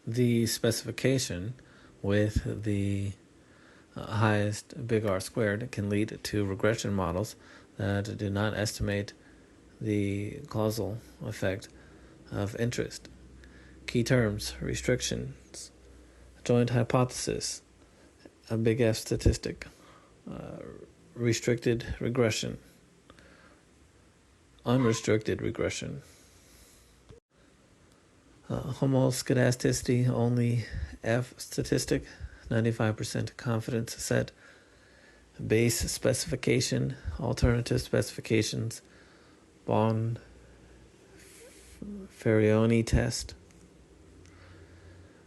The specification with the highest big R squared can lead to regression models that do not estimate the causal effect of interest. Key terms: restrictions, joint hypothesis, a big F statistic, restricted regression, unrestricted regression. Homoscedasticity only F statistic, 95% confidence set, base specification, alternative specifications, Bonferroni test.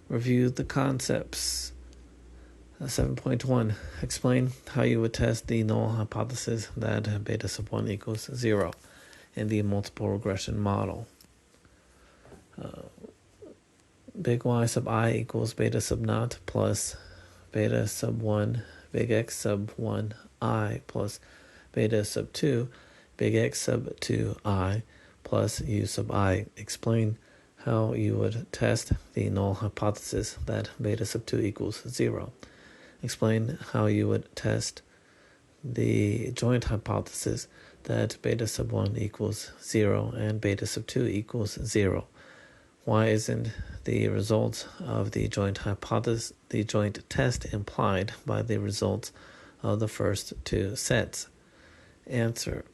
Review the concepts. 7.1. Explain how you would test the null hypothesis that beta sub 1 equals 0 in the multiple regression model. Big Y sub I equals beta sub naught plus beta sub 1 big X sub 1 I plus beta sub 2 big X sub 2 I plus U sub I. Explain how you would test the null hypothesis that beta sub 2 equals 0. Explain how you would test the joint hypothesis that beta sub 1 equals 0 and beta sub 2 equals 0. Why isn't the results of the joint hypothesis, the joint test, implied by the results of the first two sets? Answer: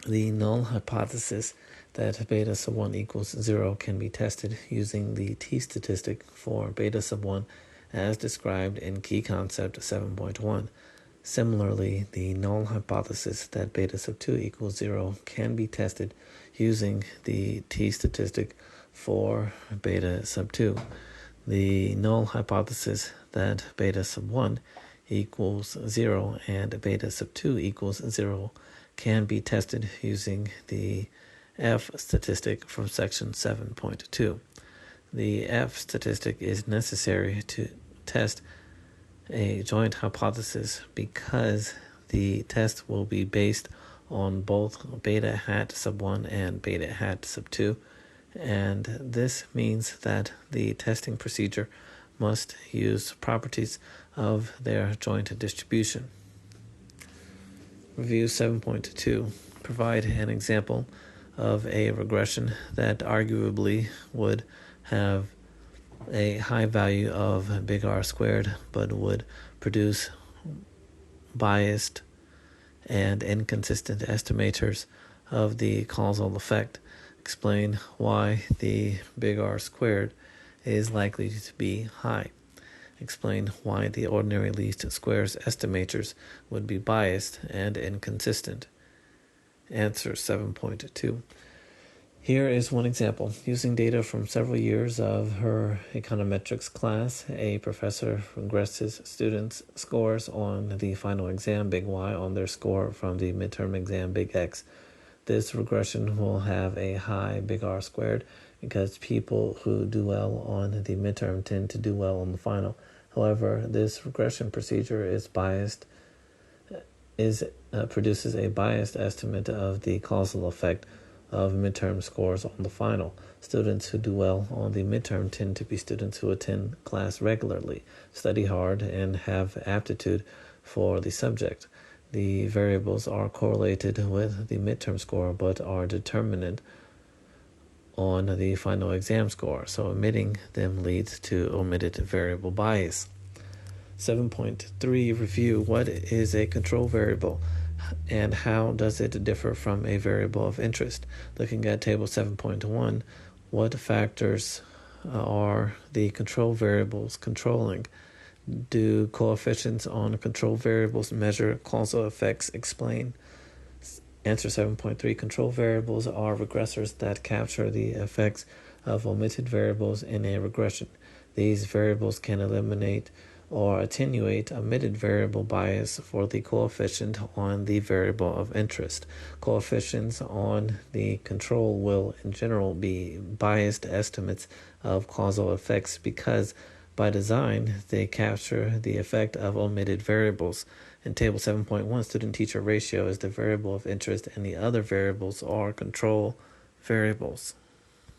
the null hypothesis that beta sub 1 equals 0 can be tested using the t-statistic for beta sub 1 as described in key concept 7.1. Similarly, the null hypothesis that beta sub 2 equals 0 can be tested using the t-statistic for beta sub 2. The null hypothesis that beta sub 1 equals 0 and beta sub 2 equals 0 can be tested using the F statistic from section 7.2. The F statistic is necessary to test a joint hypothesis because the test will be based on both beta hat sub 1 and beta hat sub 2, and this means that the testing procedure must use properties of their joint distribution. Review 7.2. Provide an example of a regression that arguably would have a high value of big R squared but would produce biased and inconsistent estimators of the causal effect. Explain why the big R squared is likely to be high. Explain why the ordinary least squares estimators would be biased and inconsistent. Answer 7.2. Here is one example. Using data from several years of her econometrics class, a professor regresses students' scores on the final exam, big Y, on their score from the midterm exam, big X. This regression will have a high big R squared because people who do well on the midterm tend to do well on the final. However, this regression procedure produces a biased estimate of the causal effect of midterm scores on the final. Students who do well on the midterm tend to be students who attend class regularly, study hard, and have aptitude for the subject. The variables are correlated with the midterm score but are determinant on the final exam score, so omitting them leads to omitted variable bias. 7.3 Review. What is a control variable and how does it differ from a variable of interest? Looking at table 7.1, what factors are the control variables controlling? Do coefficients on control variables measure causal effects? Explain. Answer 7.3. Control variables are regressors that capture the effects of omitted variables in a regression. These variables can eliminate or attenuate omitted variable bias for the coefficient on the variable of interest. Coefficients on the control will in general be biased estimates of causal effects because by design they capture the effect of omitted variables. In table 7.1, student-teacher ratio is the variable of interest and the other variables are control variables.